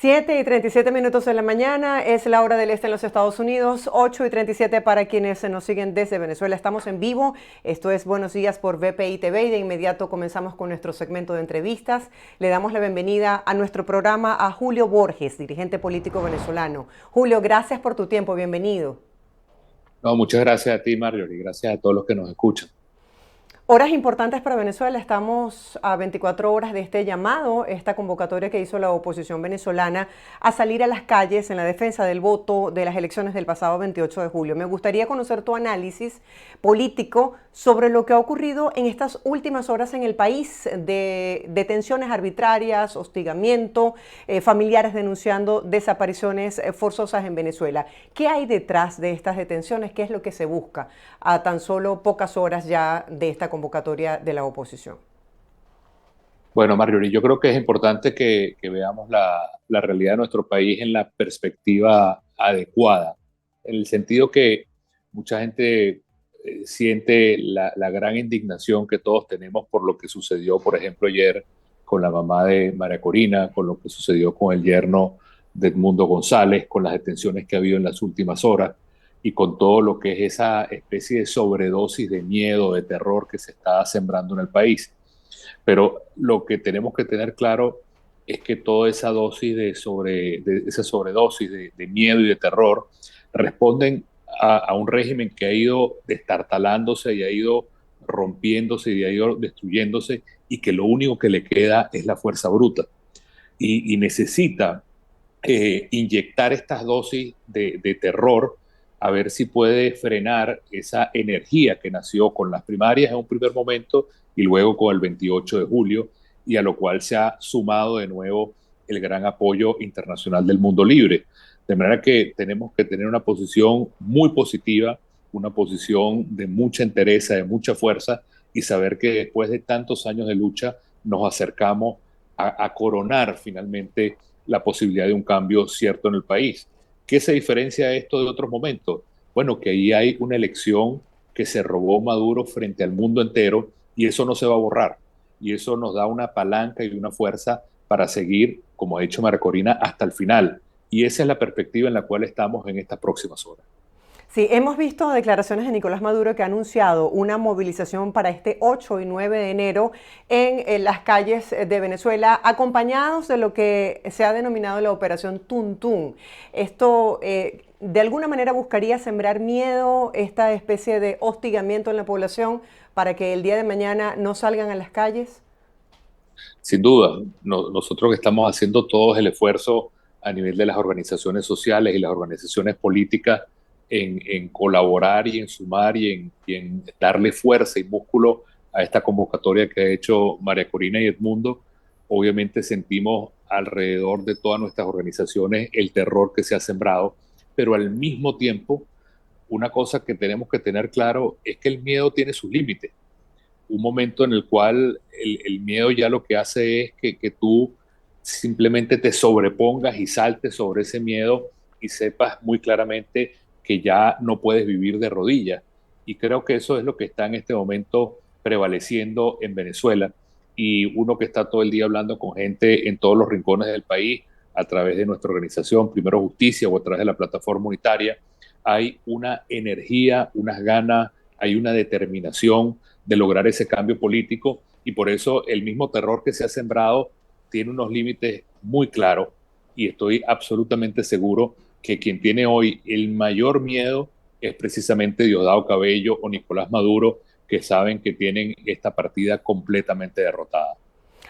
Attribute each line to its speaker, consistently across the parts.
Speaker 1: 7:37 de la mañana es la hora del este en los Estados Unidos, 8:37 para quienes nos siguen desde Venezuela. Estamos en vivo, esto es Buenos Días por VPI TV y de inmediato comenzamos con nuestro segmento de entrevistas. Le damos la bienvenida a nuestro programa a Julio Borges, dirigente político venezolano. Julio, gracias por tu tiempo, bienvenido.
Speaker 2: No, muchas gracias a ti, Mario, y gracias a todos los que nos escuchan.
Speaker 1: Horas importantes para Venezuela, estamos a 24 horas de este llamado, esta convocatoria que hizo la oposición venezolana a salir a las calles en la defensa del voto de las elecciones del pasado 28 de julio. Me gustaría conocer tu análisis político sobre lo que ha ocurrido en estas últimas horas en el país, de detenciones arbitrarias, hostigamiento, familiares denunciando desapariciones forzosas en Venezuela. ¿Qué hay detrás de estas detenciones? ¿Qué es lo que se busca a tan solo pocas horas ya de esta convocatoria de la oposición?
Speaker 2: Bueno, Mario, y yo creo que es importante que veamos la realidad de nuestro país en la perspectiva adecuada, en el sentido que mucha gente siente la gran indignación que todos tenemos por lo que sucedió, por ejemplo, ayer con la mamá de María Corina, con lo que sucedió con el yerno de Edmundo González, con las detenciones que ha habido en las últimas horas y con todo lo que es esa especie de sobredosis de miedo, de terror que se está sembrando en el país. Pero lo que tenemos que tener claro es que toda esa dosis esa sobredosis de miedo y de terror responden a un régimen que ha ido destartalándose y ha ido rompiéndose y ha ido destruyéndose y que lo único que le queda es la fuerza bruta. Y necesita inyectar estas dosis de terror a ver si puede frenar esa energía que nació con las primarias en un primer momento y luego con el 28 de julio, y a lo cual se ha sumado de nuevo el gran apoyo internacional del mundo libre. De manera que tenemos que tener una posición muy positiva, una posición de mucha entereza, de mucha fuerza, y saber que después de tantos años de lucha nos acercamos a coronar finalmente la posibilidad de un cambio cierto en el país. ¿Qué se diferencia esto de otros momentos? Bueno, que ahí hay una elección que se robó Maduro frente al mundo entero y eso no se va a borrar. Y eso nos da una palanca y una fuerza para seguir, como ha dicho María Corina, hasta el final. Y esa es la perspectiva en la cual estamos en estas próximas horas.
Speaker 1: Sí, hemos visto declaraciones de Nicolás Maduro que ha anunciado una movilización para este 8 y 9 de enero en las calles de Venezuela, acompañados de lo que se ha denominado la operación Tuntún. Esto de alguna manera buscaría sembrar miedo, esta especie de hostigamiento en la población para que el día de mañana no salgan a las calles.
Speaker 2: Sin duda, nosotros que estamos haciendo todo el esfuerzo a nivel de las organizaciones sociales y las organizaciones políticas en colaborar y en sumar y en darle fuerza y músculo a esta convocatoria que ha hecho María Corina y Edmundo, obviamente sentimos alrededor de todas nuestras organizaciones el terror que se ha sembrado, pero al mismo tiempo, una cosa que tenemos que tener claro es que el miedo tiene sus límites, un momento en el cual el miedo ya lo que hace es que tú simplemente te sobrepongas y saltes sobre ese miedo y sepas muy claramente que ya no puedes vivir de rodillas. Y creo que eso es lo que está en este momento prevaleciendo en Venezuela. Y uno que está todo el día hablando con gente en todos los rincones del país, a través de nuestra organización, Primero Justicia o a través de la plataforma unitaria, hay una energía, unas ganas, hay una determinación de lograr ese cambio político y por eso el mismo terror que se ha sembrado tiene unos límites muy claros y estoy absolutamente seguro que quien tiene hoy el mayor miedo es precisamente Diosdado Cabello o Nicolás Maduro, que saben que tienen esta partida completamente derrotada.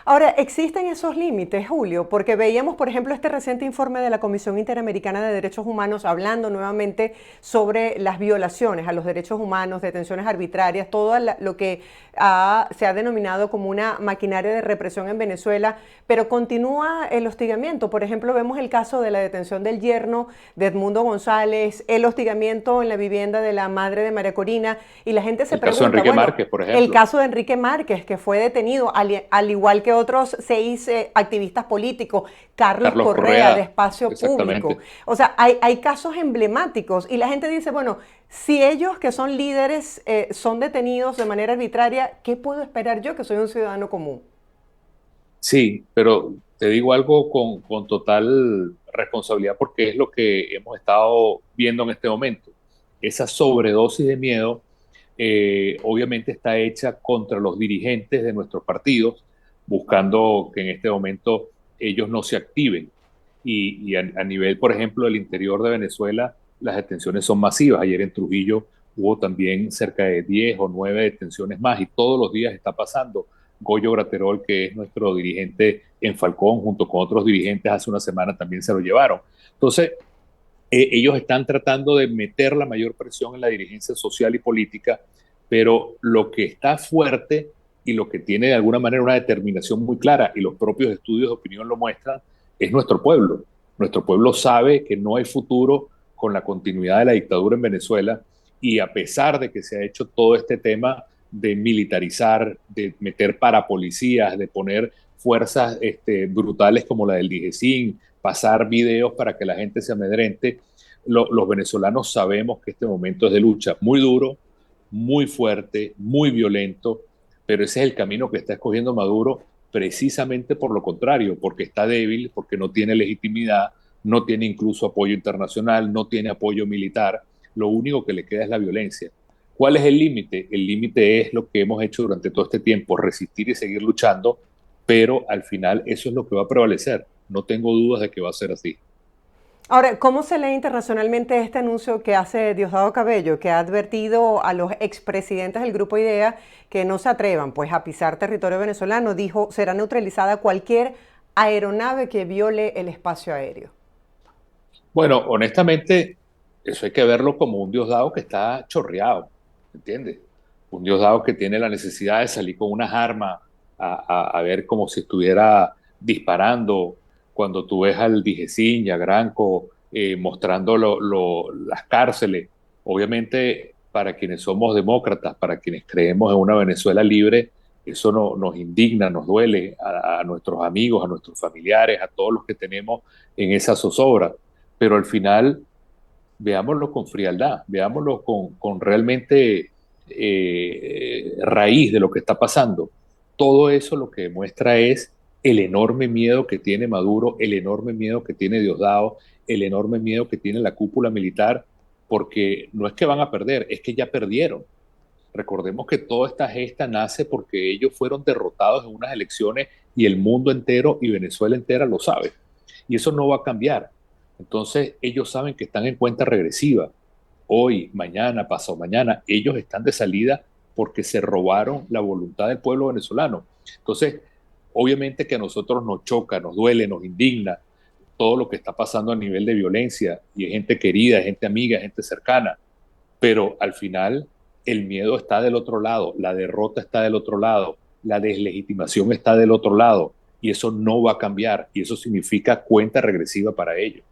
Speaker 1: Ahora, ¿existen esos límites, Julio? Porque veíamos, por ejemplo, este reciente informe de la Comisión Interamericana de Derechos Humanos hablando nuevamente sobre las violaciones a los derechos humanos, detenciones arbitrarias, todo lo que se ha denominado como una maquinaria de represión en Venezuela, pero continúa el hostigamiento. Por ejemplo, vemos el caso de la detención del yerno de Edmundo González, el hostigamiento en la vivienda de la madre de María Corina, y la gente se
Speaker 2: El caso de
Speaker 1: pregunta,
Speaker 2: Enrique
Speaker 1: bueno,
Speaker 2: Márquez, por
Speaker 1: el
Speaker 2: ejemplo,
Speaker 1: caso de Enrique Márquez, que fue detenido, al igual que otros 6 activistas políticos, Carlos
Speaker 2: Carlos
Speaker 1: Correa de
Speaker 2: Correa,
Speaker 1: Espacio Público.
Speaker 2: exactamente.
Speaker 1: O sea, hay casos emblemáticos y la gente dice, bueno, si ellos que son líderes son detenidos de manera arbitraria, ¿qué puedo esperar yo que soy un ciudadano común?
Speaker 2: Sí, pero te digo algo con total responsabilidad porque es lo que hemos estado viendo en este momento. Esa sobredosis de miedo obviamente está hecha contra los dirigentes de nuestros partidos, buscando que en este momento ellos no se activen. Y a nivel, por ejemplo, del interior de Venezuela, las detenciones son masivas. Ayer en Trujillo hubo también cerca de 10 o 9 detenciones más y todos los días está pasando. Goyo Graterol, que es nuestro dirigente en Falcón, junto con otros dirigentes, hace una semana también se lo llevaron. Entonces, ellos están tratando de meter la mayor presión en la dirigencia social y política, pero lo que está fuerte y lo que tiene de alguna manera una determinación muy clara, y los propios estudios de opinión lo muestran, es nuestro pueblo. Nuestro pueblo sabe que no hay futuro con la continuidad de la dictadura en Venezuela, y a pesar de que se ha hecho todo este tema de militarizar, de meter parapolicías, de poner fuerzas brutales como la del DIGESIN, pasar videos para que la gente se amedrente, los venezolanos sabemos que este momento es de lucha muy duro, muy fuerte, muy violento, pero ese es el camino que está escogiendo Maduro precisamente por lo contrario, porque está débil, porque no tiene legitimidad, no tiene incluso apoyo internacional, no tiene apoyo militar, lo único que le queda es la violencia. ¿Cuál es el límite? El límite es lo que hemos hecho durante todo este tiempo, resistir y seguir luchando, pero al final eso es lo que va a prevalecer. No tengo dudas de que va a ser así.
Speaker 1: Ahora, ¿cómo se lee internacionalmente este anuncio que hace Diosdado Cabello, que ha advertido a los expresidentes del Grupo IDEA que no se atrevan pues, a pisar territorio venezolano? Dijo, será neutralizada cualquier aeronave que viole el espacio aéreo.
Speaker 2: Bueno, honestamente, eso hay que verlo como un Diosdado que está chorreado, ¿entiendes? Un Diosdado que tiene la necesidad de salir con unas armas a ver como si estuviera disparando. Cuando tú ves al Dijecín y a Granco mostrando las cárceles, obviamente para quienes somos demócratas, para quienes creemos en una Venezuela libre, eso nos indigna, nos duele a nuestros amigos, a nuestros familiares, a todos los que tenemos en esa zozobra, pero al final veámoslo con frialdad, veámoslo con realmente raíz de lo que está pasando. Todo eso lo que demuestra es el enorme miedo que tiene Maduro, el enorme miedo que tiene Diosdado, el enorme miedo que tiene la cúpula militar, porque no es que van a perder, es que ya perdieron. Recordemos que toda esta gesta nace porque ellos fueron derrotados en unas elecciones y el mundo entero y Venezuela entera lo sabe. Y eso no va a cambiar. Entonces ellos saben que están en cuenta regresiva. Hoy, mañana, pasado mañana, ellos están de salida porque se robaron la voluntad del pueblo venezolano. Entonces, obviamente que a nosotros nos choca, nos duele, nos indigna todo lo que está pasando a nivel de violencia y es gente querida, es gente amiga, es gente cercana, pero al final el miedo está del otro lado, la derrota está del otro lado, la deslegitimación está del otro lado y eso no va a cambiar y eso significa cuenta regresiva para ellos.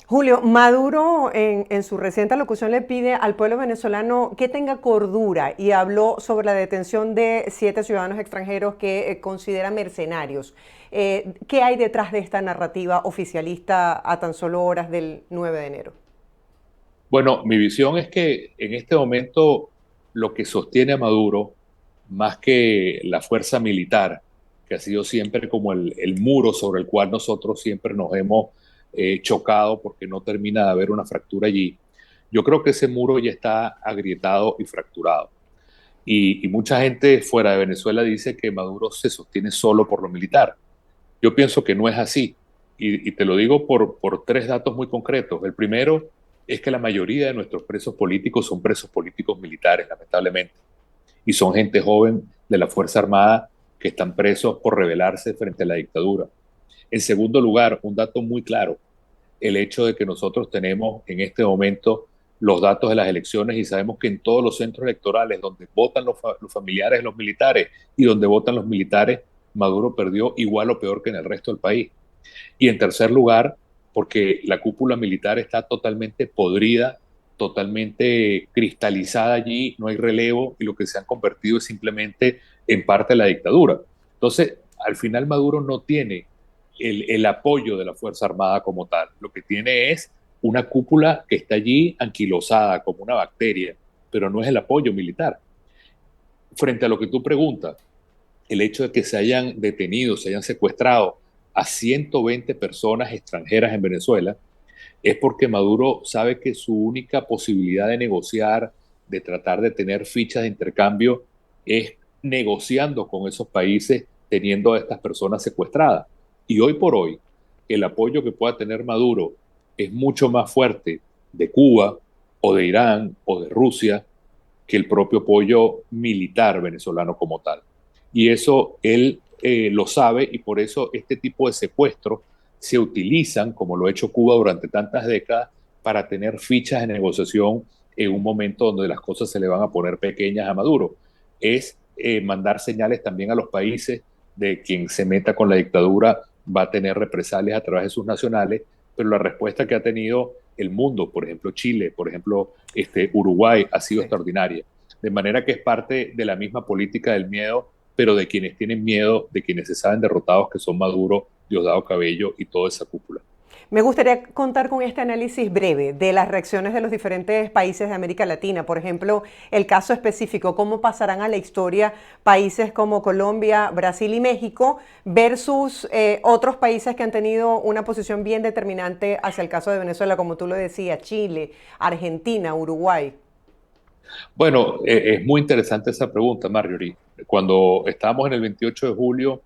Speaker 1: Julio, Maduro en su reciente alocución le pide al pueblo venezolano que tenga cordura y habló sobre la detención de 7 ciudadanos extranjeros que considera mercenarios. ¿Qué hay detrás de esta narrativa oficialista a tan solo horas del 9 de enero?
Speaker 2: Bueno, mi visión es que en este momento lo que sostiene a Maduro, más que la fuerza militar, que ha sido siempre como el muro sobre el cual nosotros siempre nos hemos chocado porque no termina de haber una fractura allí, yo creo que ese muro ya está agrietado y fracturado. Y mucha gente fuera de Venezuela dice que Maduro se sostiene solo por lo militar. Yo pienso que no es así. Y te lo digo por 3 datos muy concretos. El primero es que la mayoría de nuestros presos políticos son presos políticos militares, lamentablemente. Y son gente joven de la Fuerza Armada que están presos por rebelarse frente a la dictadura. En segundo lugar, un dato muy claro, el hecho de que nosotros tenemos en este momento los datos de las elecciones y sabemos que en todos los centros electorales donde votan los familiares de los militares y donde votan los militares, Maduro perdió igual o peor que en el resto del país. Y en tercer lugar, porque la cúpula militar está totalmente podrida, totalmente cristalizada allí, no hay relevo y lo que se han convertido es simplemente en parte de la dictadura. Entonces, al final Maduro no tiene el apoyo de la Fuerza Armada como tal, lo que tiene es una cúpula que está allí anquilosada como una bacteria, pero no es el apoyo militar. Frente a lo que tú preguntas, el hecho de que se hayan detenido, se hayan secuestrado a 120 personas extranjeras en Venezuela, es porque Maduro sabe que su única posibilidad de negociar, de tratar de tener fichas de intercambio, es negociando con esos países teniendo a estas personas secuestradas. Y hoy por hoy, el apoyo que pueda tener Maduro es mucho más fuerte de Cuba o de Irán o de Rusia que el propio apoyo militar venezolano como tal. Y eso él lo sabe y por eso este tipo de secuestros se utilizan, como lo ha hecho Cuba durante tantas décadas, para tener fichas de negociación en un momento donde las cosas se le van a poner pequeñas a Maduro. Es mandar señales también a los países de quien se meta con la dictadura va a tener represalias a través de sus nacionales, pero la respuesta que ha tenido el mundo, por ejemplo Chile, por ejemplo Uruguay, ha sido
Speaker 1: Sí.
Speaker 2: extraordinaria. De manera que es parte de la misma política del miedo, pero de quienes tienen miedo, de quienes se saben derrotados, que son Maduro, Diosdado Cabello y toda esa cúpula.
Speaker 1: Me gustaría contar con este análisis breve de las reacciones de los diferentes países de América Latina. Por ejemplo, el caso específico, cómo pasarán a la historia países como Colombia, Brasil y México versus otros países que han tenido una posición bien determinante hacia el caso de Venezuela, como tú lo decías, Chile, Argentina, Uruguay.
Speaker 2: Bueno, es muy interesante esa pregunta, Marjorie. Cuando estábamos en el 28 de julio,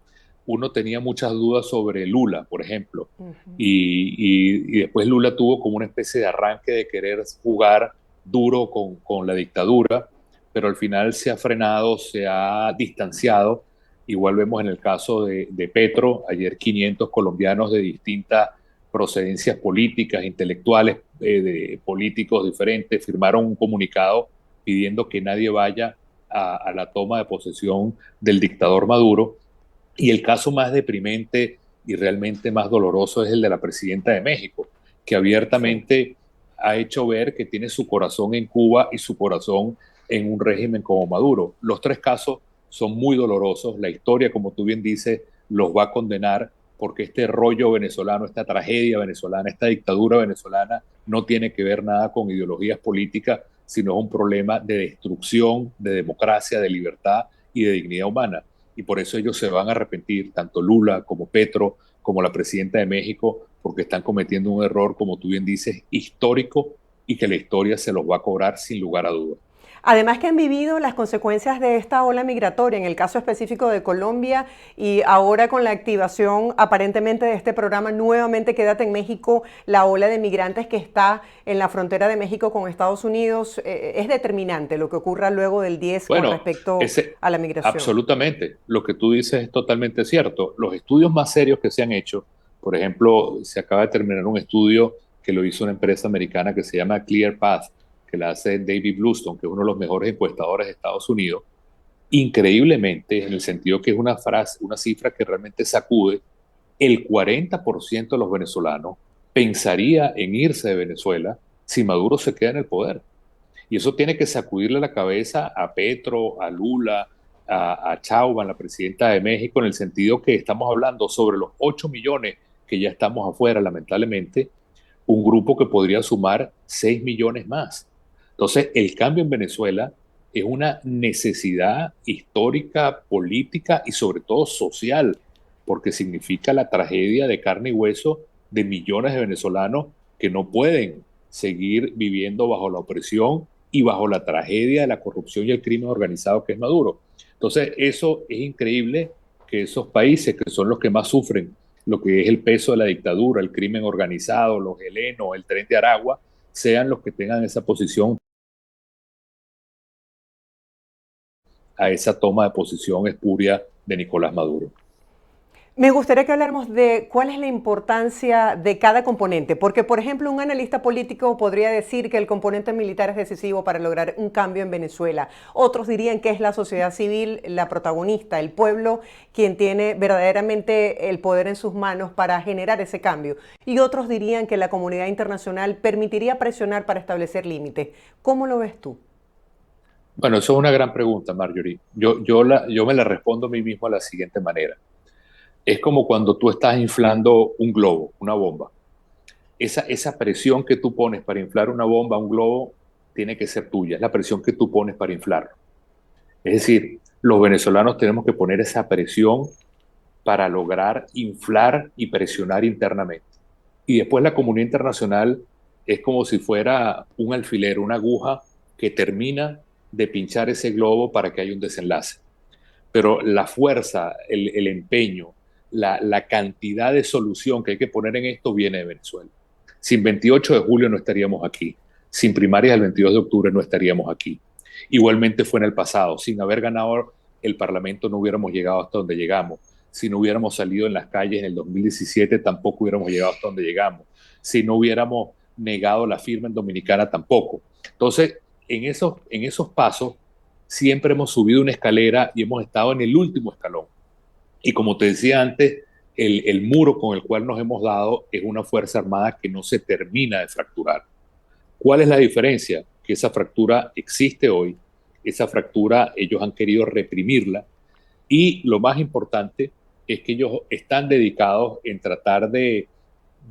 Speaker 2: uno tenía muchas dudas sobre Lula, por ejemplo, y después Lula tuvo como una especie de arranque de querer jugar duro con la dictadura, pero al final se ha frenado, se ha distanciado. Igual vemos en el caso de Petro, ayer 500 colombianos de distintas procedencias políticas, intelectuales, de políticos diferentes, firmaron un comunicado pidiendo que nadie vaya a la toma de posesión del dictador Maduro. Y el caso más deprimente y realmente más doloroso es el de la presidenta de México, que
Speaker 1: Sí.
Speaker 2: abiertamente ha hecho ver que tiene su corazón en Cuba y su corazón en un régimen como Maduro. Los tres casos son muy dolorosos. La historia, como tú bien dices, los va a condenar porque este rollo venezolano, esta tragedia venezolana, esta dictadura venezolana no tiene que ver nada con ideologías políticas, sino es un problema de destrucción, de democracia, de libertad y de dignidad humana. Y por eso ellos se van a arrepentir, tanto Lula como Petro, como la presidenta de México, porque están cometiendo un error, como tú bien dices, histórico y que la historia se los va a cobrar sin lugar a dudas.
Speaker 1: Además que han vivido las consecuencias de esta ola migratoria, en el caso específico de Colombia, y ahora con la activación aparentemente de este programa nuevamente Quédate en México, la ola de migrantes que está en la frontera de México con Estados Unidos, es determinante lo que ocurra luego del 10 con
Speaker 2: Bueno,
Speaker 1: respecto
Speaker 2: ese,
Speaker 1: a la migración.
Speaker 2: absolutamente, lo que tú dices es totalmente cierto. Los estudios más serios que se han hecho, por ejemplo, se acaba de terminar un estudio que lo hizo una empresa americana que se llama ClearPath, que la hace David Bluestone, que es uno de los mejores encuestadores de Estados Unidos. Increíblemente, en el sentido que es una frase, una cifra que realmente sacude, el 40% de los venezolanos pensaría en irse de Venezuela si Maduro se queda en el poder. Y eso tiene que sacudirle la cabeza a Petro, a Lula, a Chauvan, la presidenta de México, en el sentido que estamos hablando sobre los 8 millones que ya estamos afuera, lamentablemente, un grupo que podría sumar 6 millones más. Entonces, el cambio en Venezuela es una necesidad histórica, política y sobre todo social, porque significa la tragedia de carne y hueso de millones de venezolanos que no pueden seguir viviendo bajo la opresión y bajo la tragedia de la corrupción y el crimen organizado que es Maduro. Entonces, eso es increíble que esos países que son los que más sufren lo que es el peso de la dictadura, el crimen organizado, los helenos, el tren de Aragua, sean los que tengan esa posición a esa toma de posición espuria de Nicolás Maduro.
Speaker 1: Me gustaría que habláramos de cuál es la importancia de cada componente, porque por ejemplo un analista político podría decir que el componente militar es decisivo para lograr un cambio en Venezuela. Otros dirían que es la sociedad civil la protagonista, el pueblo quien tiene verdaderamente el poder en sus manos para generar ese cambio. Y otros dirían que la comunidad internacional permitiría presionar para establecer límites. ¿Cómo lo ves tú?
Speaker 2: Bueno, eso es una gran pregunta, Marjorie. Yo me la respondo a mí mismo de la siguiente manera. Es como cuando tú estás inflando un globo, una bomba. Esa presión que tú pones para inflar una bomba, un globo, tiene que ser tuya. Es la presión que tú pones para inflarlo. Es decir, los venezolanos tenemos que poner esa presión para lograr inflar y presionar internamente. Y después la comunidad internacional es como si fuera un alfiler, una aguja que termina de pinchar ese globo para que haya un desenlace. Pero la fuerza, el empeño, la cantidad de solución que hay que poner en esto viene de Venezuela. Sin 28 de julio no estaríamos aquí. Sin primarias el 22 de octubre no estaríamos aquí. Igualmente fue en el pasado. Sin haber ganado el Parlamento no hubiéramos llegado hasta donde llegamos. Si no hubiéramos salido en las calles en el 2017 tampoco hubiéramos llegado hasta donde llegamos. Si no hubiéramos negado la firma en Dominicana tampoco. Entonces, en esos pasos siempre hemos subido una escalera y hemos estado en el último escalón. Y como te decía antes, el muro con el cual nos hemos dado es una Fuerza Armada que no se termina de fracturar. ¿Cuál es la diferencia? Que esa fractura existe hoy, esa fractura ellos han querido reprimirla y lo más importante es que ellos están dedicados en tratar de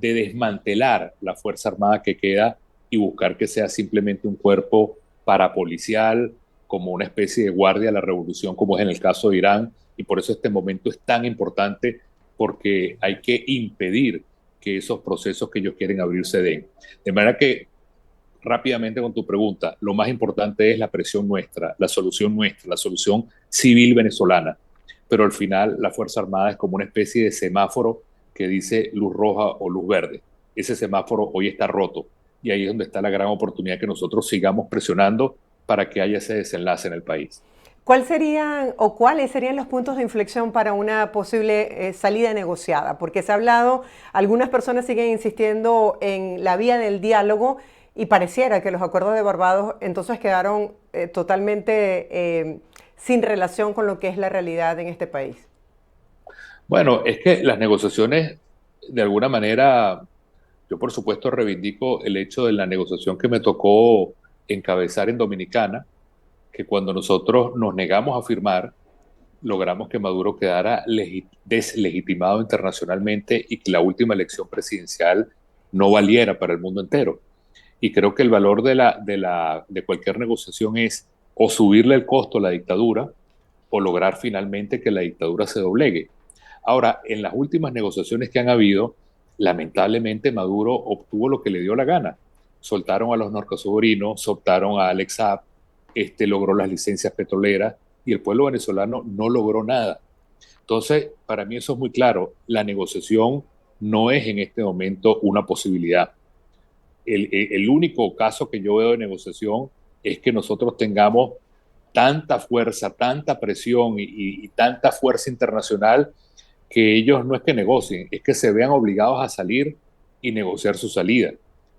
Speaker 2: desmantelar la Fuerza Armada que queda y buscar que sea simplemente un cuerpo parapolicial, como una especie de guardia de la revolución, como es en el caso de Irán, y por eso este momento es tan importante, porque hay que impedir que esos procesos que ellos quieren abrir se den. De manera que, rápidamente con tu pregunta, lo más importante es la presión nuestra, la solución civil venezolana. Pero al final la Fuerza Armada es como una especie de semáforo que dice luz roja o luz verde. Ese semáforo hoy está roto y ahí es donde está la gran oportunidad que nosotros sigamos presionando para que haya ese desenlace en el país.
Speaker 1: ¿Cuáles serían los puntos de inflexión para una posible salida negociada? Porque se ha hablado, algunas personas siguen insistiendo en la vía del diálogo y pareciera que los acuerdos de Barbados entonces quedaron totalmente sin relación con lo que es la realidad en este país.
Speaker 2: Bueno, es que las negociaciones, de alguna manera, yo por supuesto reivindico el hecho de la negociación que me tocó encabezar en Dominicana, que cuando nosotros nos negamos a firmar, logramos que Maduro quedara deslegitimado internacionalmente y que la última elección presidencial no valiera para el mundo entero. Y creo que el valor de cualquier negociación es o subirle el costo a la dictadura o lograr finalmente que la dictadura se doblegue. Ahora, en las últimas negociaciones que han habido, lamentablemente Maduro obtuvo lo que le dio la gana. Soltaron a los narcosobrinos, soltaron a Alex Saab, logró las licencias petroleras y el pueblo venezolano no logró nada. Entonces, para mí eso es muy claro. La negociación no es en este momento una posibilidad. El único caso que yo veo de negociación es que nosotros tengamos tanta fuerza, tanta presión y tanta fuerza internacional que ellos no es que negocien, es que se vean obligados a salir y negociar su salida,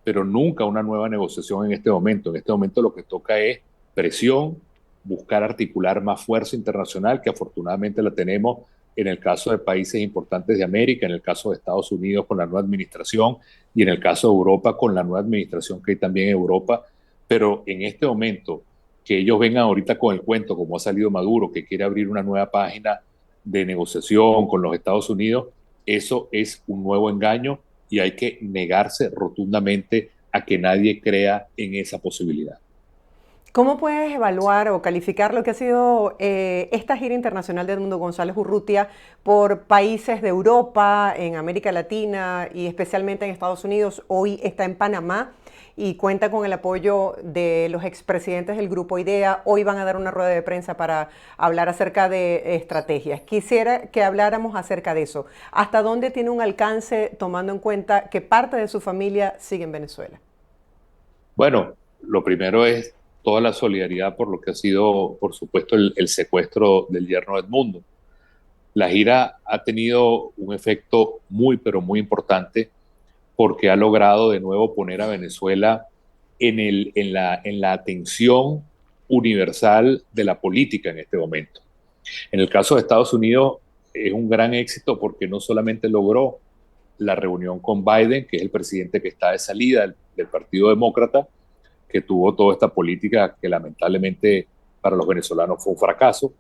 Speaker 2: pero nunca una nueva negociación en este momento. En este momento lo que toca es presión, buscar articular más fuerza internacional, que afortunadamente la tenemos en el caso de países importantes de América, en el caso de Estados Unidos con la nueva administración y en el caso de Europa con la nueva administración que hay también en Europa. Pero en este momento, que ellos vengan ahorita con el cuento, como ha salido Maduro, que quiere abrir una nueva página de negociación con los Estados Unidos, eso es un nuevo engaño y hay que negarse rotundamente a que nadie crea en esa posibilidad.
Speaker 1: ¿Cómo puedes evaluar o calificar lo que ha sido esta gira internacional de Edmundo González Urrutia por países de Europa, en América Latina y especialmente en Estados Unidos? Hoy está en Panamá y cuenta con el apoyo de los expresidentes del Grupo IDEA. Hoy van a dar una rueda de prensa para hablar acerca de estrategias. Quisiera que habláramos acerca de eso. ¿Hasta dónde tiene un alcance tomando en cuenta que parte de su familia sigue en Venezuela?
Speaker 2: Bueno, lo primero es toda la solidaridad por lo que ha sido, por supuesto, el secuestro del yerno de Edmundo. La gira ha tenido un efecto muy, pero muy importante porque ha logrado de nuevo poner a Venezuela en la atención universal de la política en este momento. En el caso de Estados Unidos es un gran éxito porque no solamente logró la reunión con Biden, que es el presidente que está de salida del Partido Demócrata, que tuvo toda esta política que lamentablemente para los venezolanos fue un fracaso,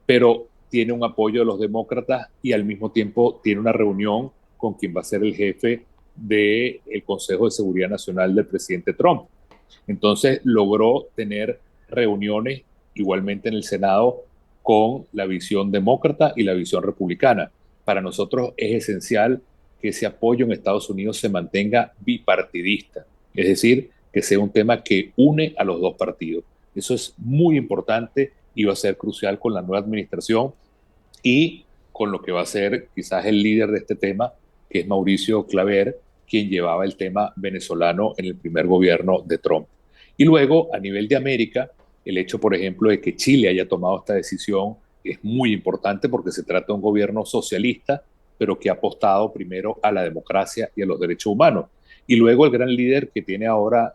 Speaker 2: pero tiene un apoyo de los demócratas y al mismo tiempo tiene una reunión con quien va a ser el jefe del Consejo de Seguridad Nacional del presidente Trump. Entonces logró tener reuniones igualmente en el Senado con la visión demócrata y la visión republicana. Para nosotros es esencial que ese apoyo en Estados Unidos se mantenga bipartidista, es decir, que sea un tema que une a los dos partidos. Eso es muy importante y va a ser crucial con la nueva administración y con lo que va a ser quizás el líder de este tema, que es Mauricio Claver, quien llevaba el tema venezolano en el primer gobierno de Trump. Y luego, a nivel de América, el hecho, por ejemplo, de que Chile haya tomado esta decisión es muy importante porque se trata de un gobierno socialista, pero que ha apostado primero a la democracia y a los derechos humanos. Y luego el gran líder que tiene ahora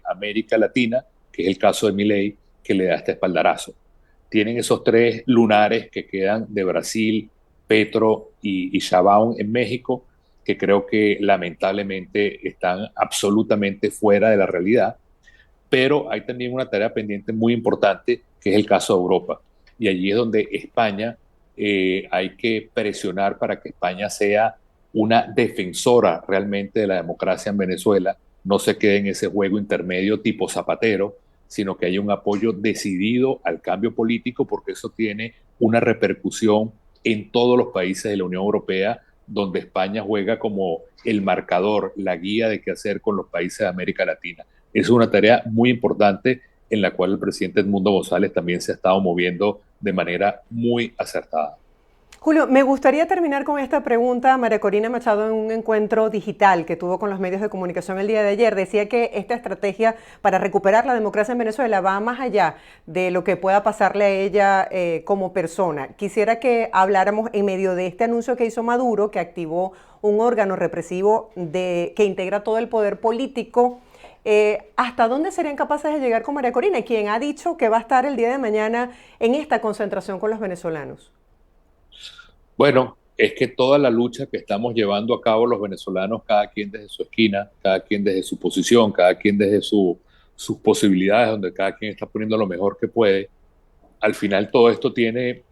Speaker 2: América Latina, que es el caso de Milei, que le da este espaldarazo. Tienen esos tres lunares que quedan de Brasil, Petro y Sheinbaum en México, que creo que lamentablemente están absolutamente fuera de la realidad, pero hay también una tarea pendiente muy importante, que es el caso de Europa. Y allí es donde España, hay que presionar para que España sea una defensora realmente de la democracia en Venezuela, no se quede en ese juego intermedio tipo Zapatero, sino que haya un apoyo decidido al cambio político, porque eso tiene una repercusión en todos los países de la Unión Europea, donde España juega como el marcador, la guía de qué hacer con los países de América Latina. Es una tarea muy importante en la cual el presidente Edmundo González también se ha estado moviendo de manera muy acertada.
Speaker 1: Julio, me gustaría terminar con esta pregunta. María Corina Machado, en un encuentro digital que tuvo con los medios de comunicación el día de ayer, decía que esta estrategia para recuperar la democracia en Venezuela va más allá de lo que pueda pasarle a ella como persona. Quisiera que habláramos en medio de este anuncio que hizo Maduro, que activó un órgano represivo que integra todo el poder político. ¿Hasta dónde serían capaces de llegar con María Corina, quien ha dicho que va a estar el día de mañana en esta concentración con los venezolanos?
Speaker 2: Bueno, es que toda la lucha que estamos llevando a cabo los venezolanos, cada quien desde su esquina, cada quien desde su posición, cada quien desde sus posibilidades, donde cada quien está poniendo lo mejor que puede, al final todo esto tiene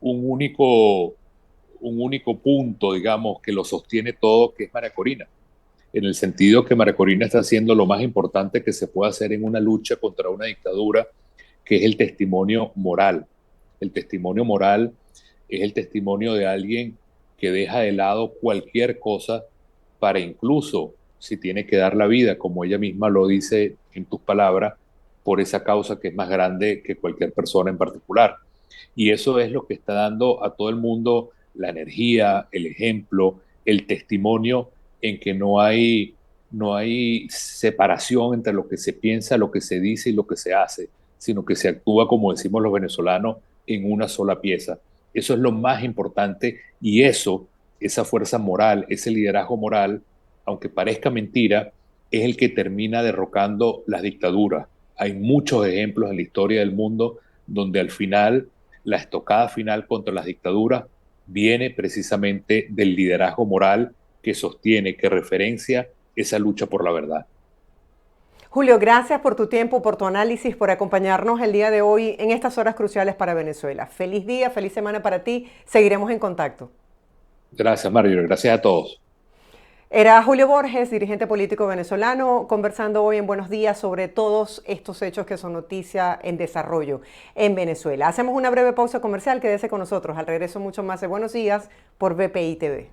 Speaker 2: un único punto, digamos, que lo sostiene todo, que es María Corina, en el sentido que María Corina está haciendo lo más importante que se puede hacer en una lucha contra una dictadura, que es el testimonio moral. El testimonio moral es el testimonio de alguien que deja de lado cualquier cosa para, incluso si tiene que dar la vida, como ella misma lo dice en tus palabras, por esa causa que es más grande que cualquier persona en particular. Y eso es lo que está dando a todo el mundo la energía, el ejemplo, el testimonio en que no hay separación entre lo que se piensa, lo que se dice y lo que se hace, sino que se actúa, como decimos los venezolanos, en una sola pieza. Eso es lo más importante y eso, esa fuerza moral, ese liderazgo moral, aunque parezca mentira, es el que termina derrocando las dictaduras. Hay muchos ejemplos en la historia del mundo donde al final, la estocada final contra las dictaduras viene precisamente del liderazgo moral que sostiene, que referencia esa lucha por la verdad.
Speaker 1: Julio, gracias por tu tiempo, por tu análisis, por acompañarnos el día de hoy en estas horas cruciales para Venezuela. Feliz día, feliz semana para ti. Seguiremos en contacto.
Speaker 2: Gracias, Mario. Gracias a todos.
Speaker 1: Era Julio Borges, dirigente político venezolano, conversando hoy en Buenos Días sobre todos estos hechos que son noticia en desarrollo en Venezuela. Hacemos una breve pausa comercial, quédese con nosotros. Al regreso, mucho más de Buenos Días por BPI TV.